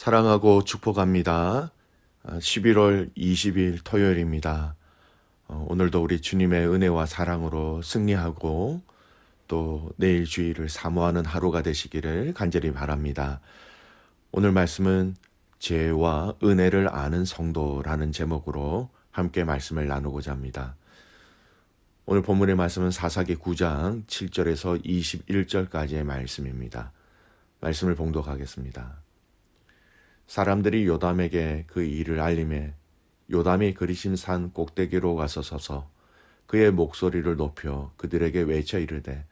사랑하고 축복합니다. 11월 20일 토요일입니다. 오늘도 우리 주님의 은혜와 사랑으로 승리하고 또 내일 주일을 사모하는 하루가 되시기를 간절히 바랍니다. 오늘 말씀은 죄와 은혜를 아는 성도라는 제목으로 함께 말씀을 나누고자 합니다. 오늘 본문의 말씀은 사사기 9장 7절에서 21절까지의 말씀입니다. 말씀을 봉독하겠습니다. 사람들이 요담에게 그 일을 알림해 요담이 그리신 산 꼭대기로 가서 서서 그의 목소리를 높여 그들에게 외쳐 이르되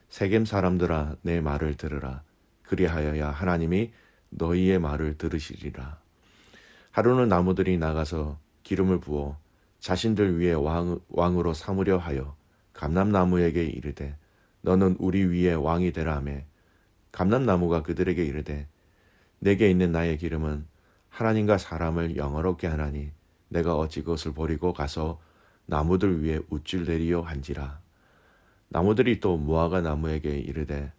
세겜 사람들아 내 말을 들으라. 그리하여야 하나님이 너희의 말을 들으시리라. 하루는 나무들이 나가서 기름을 부어 자신들 위에 왕으로 삼으려 하여 감람나무에게 이르되 너는 우리 위에 왕이 되라 하매 감람나무가 그들에게 이르되 내게 있는 나의 기름은 하나님과 사람을 영화롭게 하나니 내가 어찌 그것을 버리고 가서 나무들 위에 우쭐대리요 한지라. 나무들이 또 무화과 나무에게 이르되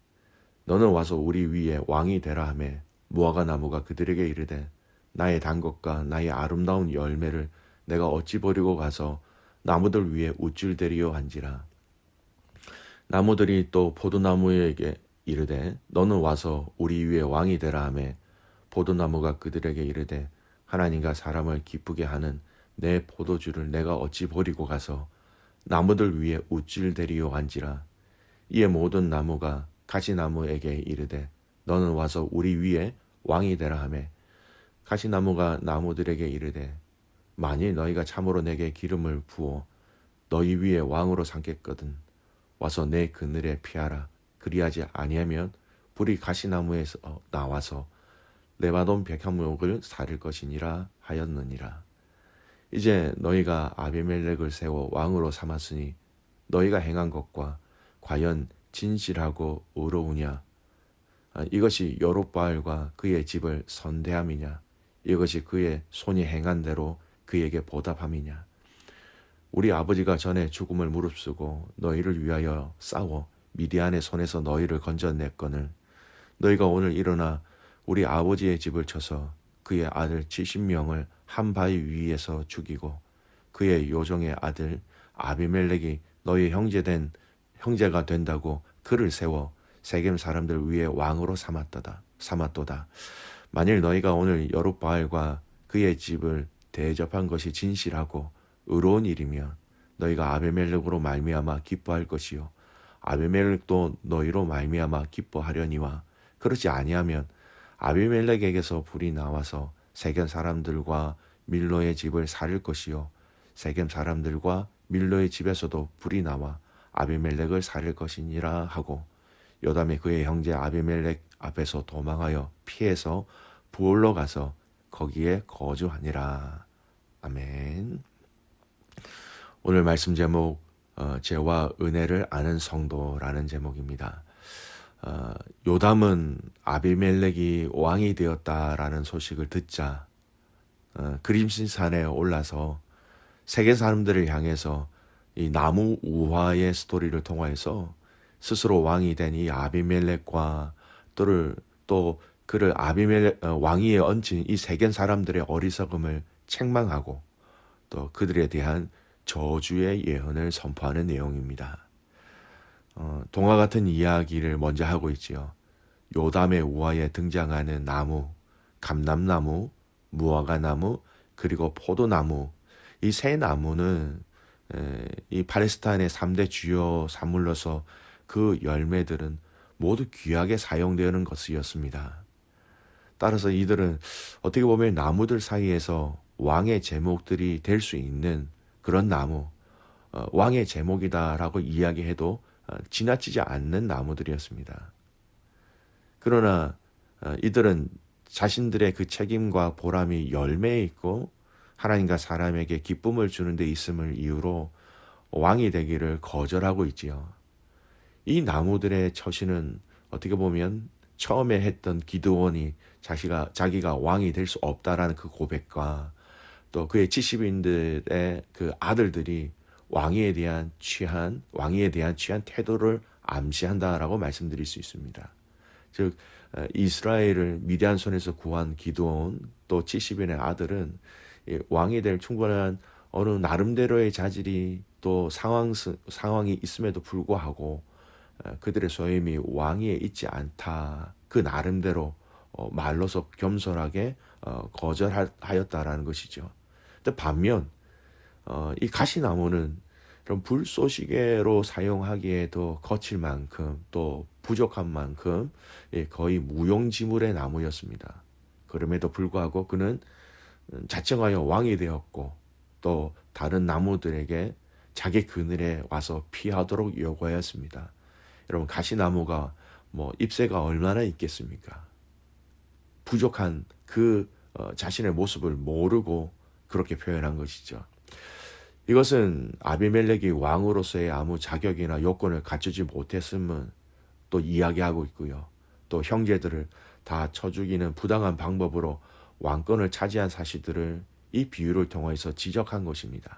너는 와서 우리 위에 왕이 되라 하매 무화과 나무가 그들에게 이르되 나의 단 것과 나의 아름다운 열매를 내가 어찌 버리고 가서 나무들 위에 우쭐대리요 한지라. 나무들이 또 포도나무에게 이르되 너는 와서 우리 위에 왕이 되라 하매 포도나무가 그들에게 이르되 하나님과 사람을 기쁘게 하는 내 포도주를 내가 어찌 버리고 가서 나무들 위에 우쭐대리요 한지라. 이에 모든 나무가 가시나무에게 이르되 너는 와서 우리 위에 왕이 되라 하매 가시나무가 나무들에게 이르되 만일 너희가 참으로 내게 기름을 부어 너희 위에 왕으로 삼겠거든 와서 내 그늘에 피하라. 그리하지 아니하면 불이 가시나무에서 나와서 레바논 백향목을 사릴 것이니라 하였느니라. 이제 너희가 아비멜렉을 세워 왕으로 삼았으니 너희가 행한 것과 과연 진실하고 의로우냐? 이것이 여롯바알과 그의 집을 선대함이냐? 이것이 그의 손이 행한 대로 그에게 보답함이냐? 우리 아버지가 전에 죽음을 무릅쓰고 너희를 위하여 싸워 미디안의 손에서 너희를 건져냈거늘 너희가 오늘 일어나 우리 아버지의 집을 쳐서 그의 아들 70명을 한 바위 위에서 죽이고 그의 요종의 아들 아비멜렉이 너희 형제가 된다고 그를 세워 세겜 사람들 위에 왕으로 삼았도다. 만일 너희가 오늘 여롯바알과 그의 집을 대접한 것이 진실하고 의로운 일이면 너희가 아비멜렉으로 말미암아 기뻐할 것이요 아비멜렉도 너희로 말미암아 기뻐하려니와 그렇지 아니하면 아비멜렉에게서 불이 나와서 세겜 사람들과 밀로의 집을 사릴 것이요 세겜 사람들과 밀로의 집에서도 불이 나와 아비멜렉을 사릴 것이니라 하고 요담이 그의 형제 아비멜렉 앞에서 도망하여 피해서 부올로 가서 거기에 거주하니라. 아멘. 오늘 말씀 제목 죄와 은혜를 아는 성도라는 제목입니다. 요담은 아비멜렉이 왕이 되었다라는 소식을 듣자 그림신산에 올라서 세계 사람들을 향해서 이 나무 우화의 스토리를 통하여서 스스로 왕이 된 이 아비멜렉과 또 그를 왕위에 얹힌 이 세계 사람들의 어리석음을 책망하고 또 그들에 대한 저주의 예언을 선포하는 내용입니다. 동화 같은 이야기를 먼저 하고 있지요. 요담의 우화에 등장하는 나무, 감람나무, 무화과나무, 그리고 포도나무, 이 세 나무는 이 팔레스타인의 3대 주요 산물로서 그 열매들은 모두 귀하게 사용되는 것이었습니다. 따라서 이들은 어떻게 보면 나무들 사이에서 왕의 제목들이 될 수 있는 그런 나무, 왕의 제목이다라고 이야기해도 지나치지 않는 나무들이었습니다. 그러나 이들은 자신들의 그 책임과 보람이 열매에 있고 하나님과 사람에게 기쁨을 주는 데 있음을 이유로 왕이 되기를 거절하고 있지요. 이 나무들의 처신은 어떻게 보면 처음에 했던 기드온이 자기가 왕이 될 수 없다라는 그 고백과 또 그의 70인들의 그 아들들이 왕위에 대한 취한 태도를 암시한다라고 말씀드릴 수 있습니다. 즉 이스라엘을 미디안 손에서 구한 기드온 또 70인의 아들은 왕이 될 충분한 어느 나름대로의 자질이 또 상황이 있음에도 불구하고 그들의 소임이 왕위에 있지 않다. 그 나름대로 말로서 겸손하게 거절하였다라는 것이죠. 근데 반면 이 가시나무는 이런 불쏘시개로 사용하기에도 거칠 만큼 또 부족한 만큼 거의 무용지물의 나무였습니다. 그럼에도 불구하고 그는 자청하여 왕이 되었고 또 다른 나무들에게 자기 그늘에 와서 피하도록 요구하였습니다. 여러분 가시나무가 잎새가 얼마나 있겠습니까? 부족한 그 자신의 모습을 모르고 그렇게 표현한 것이죠. 이것은 아비멜렉이 왕으로서의 아무 자격이나 요건을 갖추지 못했음은 또 이야기하고 있고요. 또 형제들을 다 쳐 죽이는 부당한 방법으로 왕권을 차지한 사실들을 이 비유를 통해서 지적한 것입니다.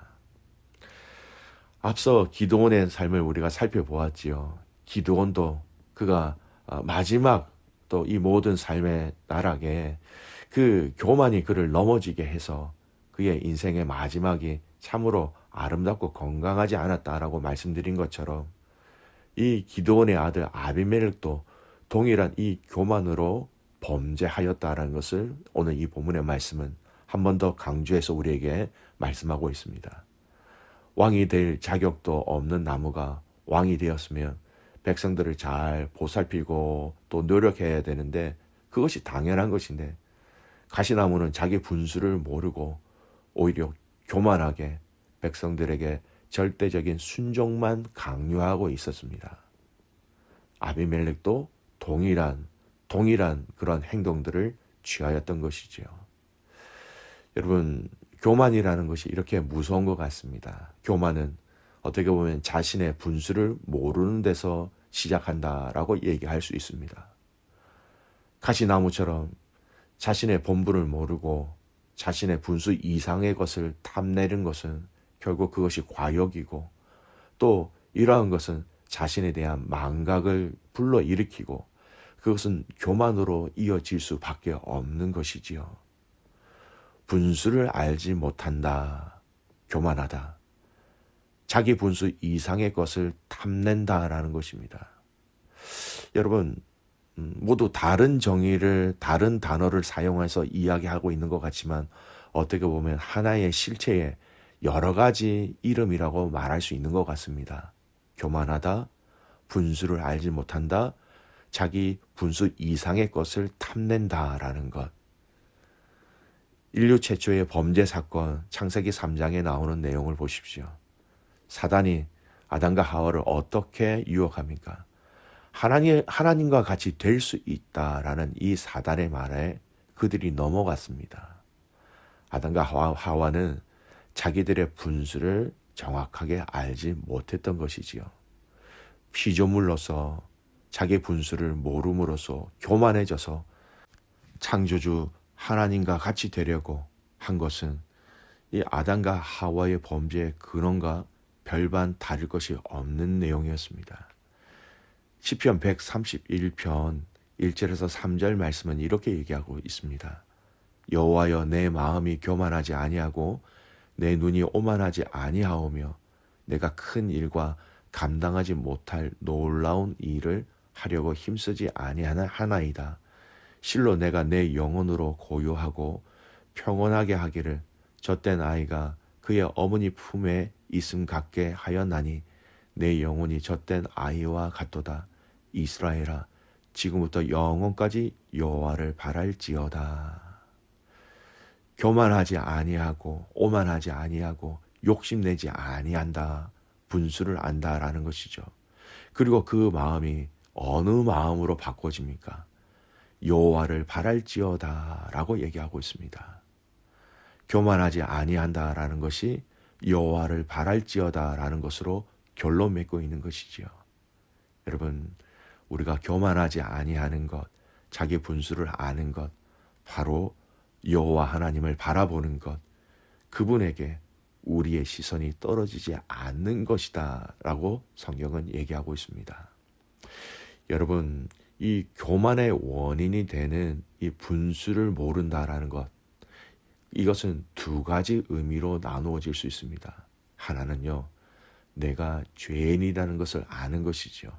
앞서 기드온의 삶을 우리가 살펴보았지요. 기드온도 그가 마지막 또 이 모든 삶의 나락에 그 교만이 그를 넘어지게 해서 그의 인생의 마지막이 참으로 아름답고 건강하지 않았다라고 말씀드린 것처럼 이 기드온의 아들 아비멜렉도 동일한 이 교만으로 범죄하였다라는 것을 오늘 이 본문의 말씀은 한 번 더 강조해서 우리에게 말씀하고 있습니다. 왕이 될 자격도 없는 나무가 왕이 되었으면 백성들을 잘 보살피고 또 노력해야 되는데 그것이 당연한 것인데 가시나무는 자기 분수를 모르고 오히려 교만하게 백성들에게 절대적인 순종만 강요하고 있었습니다. 아비멜렉도 동일한 그런 행동들을 취하였던 것이지요. 여러분, 교만이라는 것이 이렇게 무서운 것 같습니다. 교만은 어떻게 보면 자신의 분수를 모르는 데서 시작한다라고 얘기할 수 있습니다. 가시나무처럼 자신의 본분을 모르고 자신의 분수 이상의 것을 탐내는 것은 결국 그것이 과욕이고 또 이러한 것은 자신에 대한 망각을 불러일으키고 그것은 교만으로 이어질 수밖에 없는 것이지요. 분수를 알지 못한다. 교만하다. 자기 분수 이상의 것을 탐낸다라는 것입니다. 여러분, 모두 다른 정의를 다른 단어를 사용해서 이야기하고 있는 것 같지만 어떻게 보면 하나의 실체의 여러 가지 이름이라고 말할 수 있는 것 같습니다. 교만하다, 분수를 알지 못한다, 자기 분수 이상의 것을 탐낸다라는 것. 인류 최초의 범죄 사건 창세기 3장에 나오는 내용을 보십시오. 사단이 아담과 하와를 어떻게 유혹합니까? 하나님과 같이 될 수 있다라는 이 사단의 말에 그들이 넘어갔습니다. 아담과 하와는 자기들의 분수를 정확하게 알지 못했던 것이지요. 피조물로서 자기 분수를 모름으로써 교만해져서 창조주 하나님과 같이 되려고 한 것은 이 아담과 하와의 범죄의 근원과 별반 다를 것이 없는 내용이었습니다. 시편 131편 1절에서 3절 말씀은 이렇게 얘기하고 있습니다. 여호와여 내 마음이 교만하지 아니하고 내 눈이 오만하지 아니하오며 내가 큰 일과 감당하지 못할 놀라운 일을 하려고 힘쓰지 아니하나이다. 실로 내가 내 영혼으로 고요하고 평온하게 하기를 젖된 아이가 그의 어머니 품에 있음 같게 하였나니 내 영혼이 젖된 아이와 같도다. 이스라엘아 지금부터 영원까지 여호와를 바랄지어다. 교만하지 아니하고 오만하지 아니하고 욕심내지 아니한다. 분수를 안다라는 것이죠. 그리고 그 마음이 어느 마음으로 바꿔집니까? 여호와를 바랄지어다라고 얘기하고 있습니다. 교만하지 아니한다라는 것이 여호와를 바랄지어다라는 것으로 결론 맺고 있는 것이지요. 여러분, 우리가 교만하지 아니하는 것, 자기 분수를 아는 것, 바로 여호와 하나님을 바라보는 것, 그분에게 우리의 시선이 떨어지지 않는 것이다 라고 성경은 얘기하고 있습니다. 여러분, 이 교만의 원인이 되는 이 분수를 모른다라는 것, 이것은 두 가지 의미로 나누어질 수 있습니다. 하나는요, 내가 죄인이라는 것을 아는 것이죠.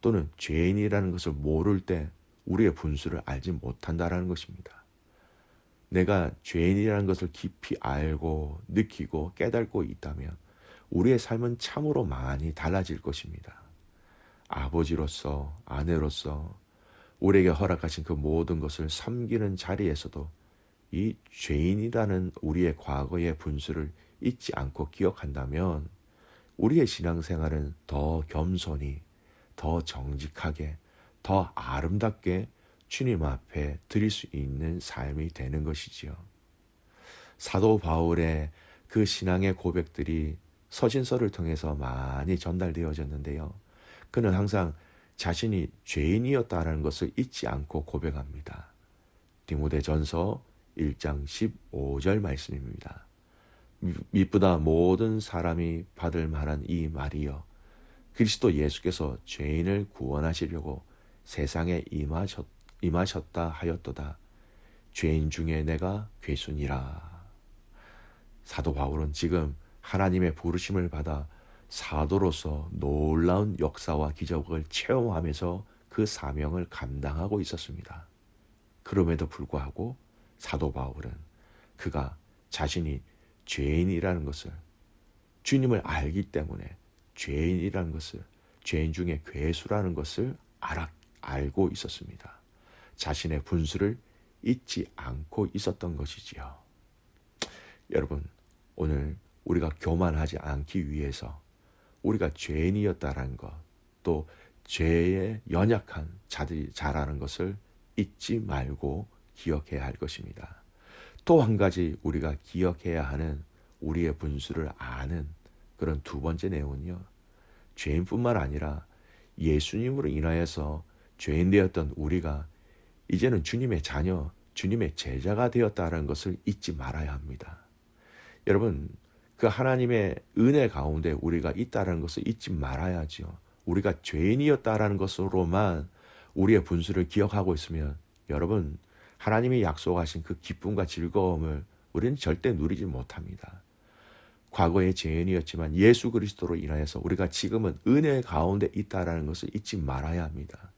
또는 죄인이라는 것을 모를 때 우리의 분수를 알지 못한다라는 것입니다. 내가 죄인이라는 것을 깊이 알고 느끼고 깨닫고 있다면 우리의 삶은 참으로 많이 달라질 것입니다. 아버지로서, 아내로서 우리에게 허락하신 그 모든 것을 섬기는 자리에서도 이 죄인이라는 우리의 과거의 분수를 잊지 않고 기억한다면 우리의 신앙생활은 더 겸손히, 더 정직하게, 더 아름답게 주님 앞에 드릴 수 있는 삶이 되는 것이지요. 사도 바울의 그 신앙의 고백들이 서신서를 통해서 많이 전달되어졌는데요. 그는 항상 자신이 죄인이었다는 것을 잊지 않고 고백합니다. 디모데전서 1장 15절 말씀입니다. 미쁘다 모든 사람이 받을 만한 이 말이여, 그리스도 예수께서 죄인을 구원하시려고 세상에 임하셨다 하였도다. 죄인 중에 내가 괴순이라. 사도 바울은 지금 하나님의 부르심을 받아 사도로서 놀라운 역사와 기적을 체험하면서 그 사명을 감당하고 있었습니다. 그럼에도 불구하고 사도 바울은 그가 자신이 죄인이라는 것을, 주님을 알기 때문에 죄인이라는 것을, 죄인 중에 괴수라는 것을 알고 있었습니다. 자신의 분수를 잊지 않고 있었던 것이지요. 여러분, 오늘 우리가 교만하지 않기 위해서 우리가 죄인이었다라는 것, 또 죄에 연약한 자라는 것을 잊지 말고 기억해야 할 것입니다. 또 한 가지 우리가 기억해야 하는, 우리의 분수를 아는 그런 두 번째 내용은요, 죄인뿐만 아니라 예수님으로 인하여서 죄인 되었던 우리가 이제는 주님의 자녀, 주님의 제자가 되었다는 것을 잊지 말아야 합니다. 여러분, 그 하나님의 은혜 가운데 우리가 있다는 것을 잊지 말아야죠. 우리가 죄인이었다라는 것으로만 우리의 분수를 기억하고 있으면 여러분, 하나님이 약속하신 그 기쁨과 즐거움을 우리는 절대 누리지 못합니다. 과거의 죄인이었지만 예수 그리스도로 인하여서 우리가 지금은 은혜 가운데 있다라는 것을 잊지 말아야 합니다.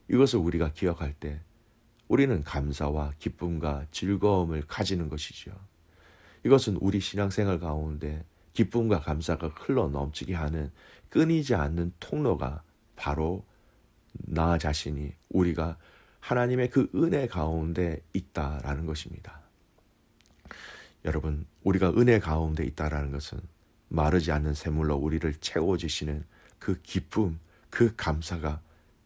이것을 우리가 기억할 때 우리는 감사와 기쁨과 즐거움을 가지는 것이죠. 이것은 우리 신앙생활 가운데 기쁨과 감사가 흘러 넘치게 하는 끊이지 않는 통로가 바로 나 자신이, 우리가 하나님의 그 은혜 가운데 있다라는 것입니다. 여러분, 우리가 은혜 가운데 있다라는 것은 마르지 않는 샘물로 우리를 채워주시는 그 기쁨, 그 감사가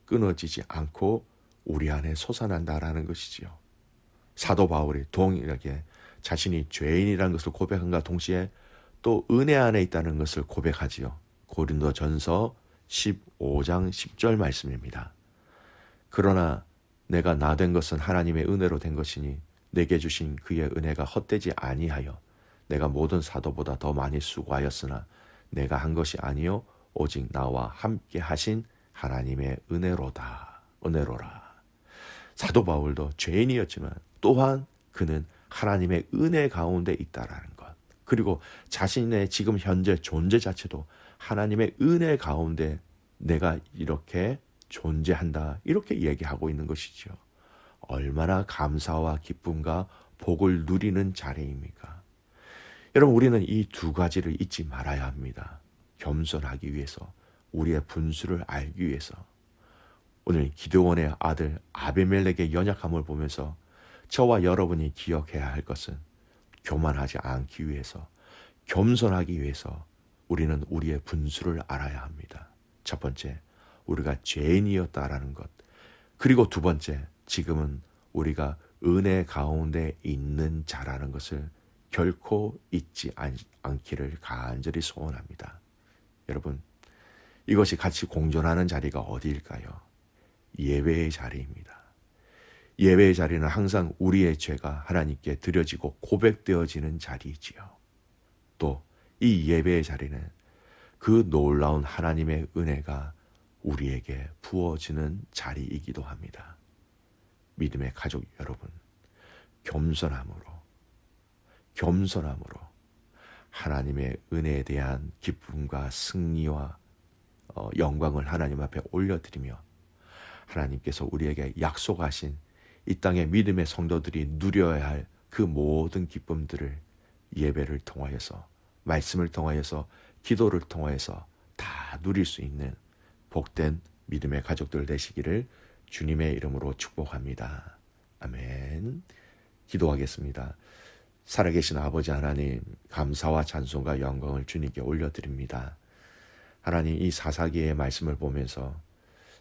끊어지지 않고 우리 안에 솟아난다라는 것이지요. 사도 바울이 동일하게 자신이 죄인이라는 것을 고백한과 동시에 또 은혜 안에 있다는 것을 고백하지요. 고린도전서 15장 10절 말씀입니다. 그러나 내가 나 된 것은 하나님의 은혜로 된 것이니 내게 주신 그의 은혜가 헛되지 아니하여 내가 모든 사도보다 더 많이 수고하였으나 내가 한 것이 아니요 오직 나와 함께 하신 하나님의 은혜로라. 사도 바울도 죄인이었지만 또한 그는 하나님의 은혜 가운데 있다라는 것, 그리고 자신의 지금 현재 존재 자체도 하나님의 은혜 가운데 내가 이렇게 존재한다, 이렇게 얘기하고 있는 것이죠. 얼마나 감사와 기쁨과 복을 누리는 자리입니까? 여러분, 우리는 이 두 가지를 잊지 말아야 합니다. 겸손하기 위해서, 우리의 분수를 알기 위해서. 오늘 기드온의 아들 아비멜렉의 연약함을 보면서 저와 여러분이 기억해야 할 것은 교만하지 않기 위해서, 겸손하기 위해서 우리는 우리의 분수를 알아야 합니다. 첫 번째, 우리가 죄인이었다라는 것. 그리고 두 번째, 지금은 우리가 은혜 가운데 있는 자라는 것을 결코 잊지 않기를 간절히 소원합니다. 여러분, 이것이 같이 공존하는 자리가 어디일까요? 예배의 자리입니다. 예배의 자리는 항상 우리의 죄가 하나님께 드려지고 고백되어지는 자리이지요. 또 이 예배의 자리는 그 놀라운 하나님의 은혜가 우리에게 부어지는 자리이기도 합니다. 믿음의 가족 여러분, 겸손함으로 하나님의 은혜에 대한 기쁨과 승리와 영광을 하나님 앞에 올려드리며 하나님께서 우리에게 약속하신 이 땅의 믿음의 성도들이 누려야 할 그 모든 기쁨들을 예배를 통하여서, 말씀을 통하여서, 기도를 통하여서 다 누릴 수 있는 복된 믿음의 가족들 되시기를 주님의 이름으로 축복합니다. 아멘. 기도하겠습니다. 살아계신 아버지 하나님, 감사와 찬송과 영광을 주님께 올려드립니다. 하나님, 이 사사기의 말씀을 보면서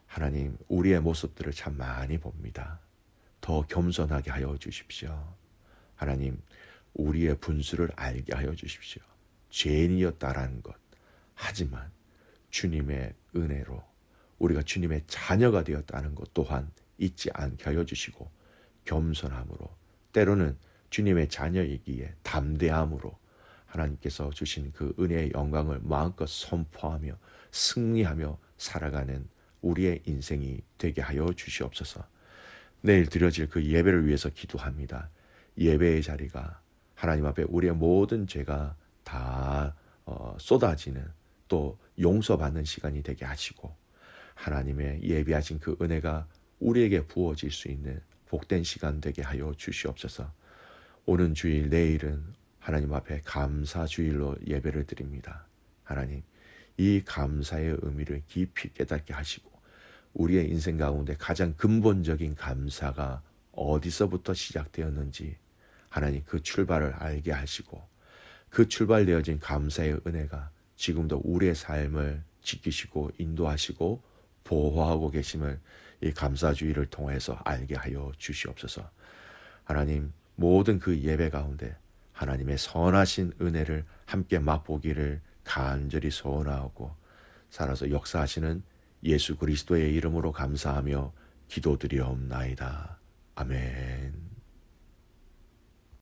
하나님, 우리의 모습들을 참 많이 봅니다. 더 겸손하게 하여 주십시오. 하나님, 우리의 분수를 알게 하여 주십시오. 죄인이었다라는 것. 하지만 주님의 은혜로 우리가 주님의 자녀가 되었다는 것 또한 잊지 않게 하여 주시고, 겸손함으로, 때로는 주님의 자녀이기에 담대함으로 하나님께서 주신 그 은혜의 영광을 마음껏 선포하며 승리하며 살아가는 우리의 인생이 되게 하여 주시옵소서. 내일 드려질 그 예배를 위해서 기도합니다. 예배의 자리가 하나님 앞에 우리의 모든 죄가 다 쏟아지는, 또 용서받는 시간이 되게 하시고, 하나님의 예비하신 그 은혜가 우리에게 부어질 수 있는 복된 시간 되게 하여 주시옵소서. 오는 주일 내일은 하나님 앞에 감사 주일로 예배를 드립니다. 하나님, 이 감사의 의미를 깊이 깨닫게 하시고, 우리의 인생 가운데 가장 근본적인 감사가 어디서부터 시작되었는지 하나님 그 출발을 알게 하시고, 그 출발되어진 감사의 은혜가 지금도 우리의 삶을 지키시고 인도하시고 보호하고 계심을 이 감사주의를 통해서 알게 하여 주시옵소서. 하나님, 모든 그 예배 가운데 하나님의 선하신 은혜를 함께 맛보기를 간절히 소원하고, 살아서 역사하시는 예수 그리스도의 이름으로 감사하며 기도드리옵나이다. 아멘.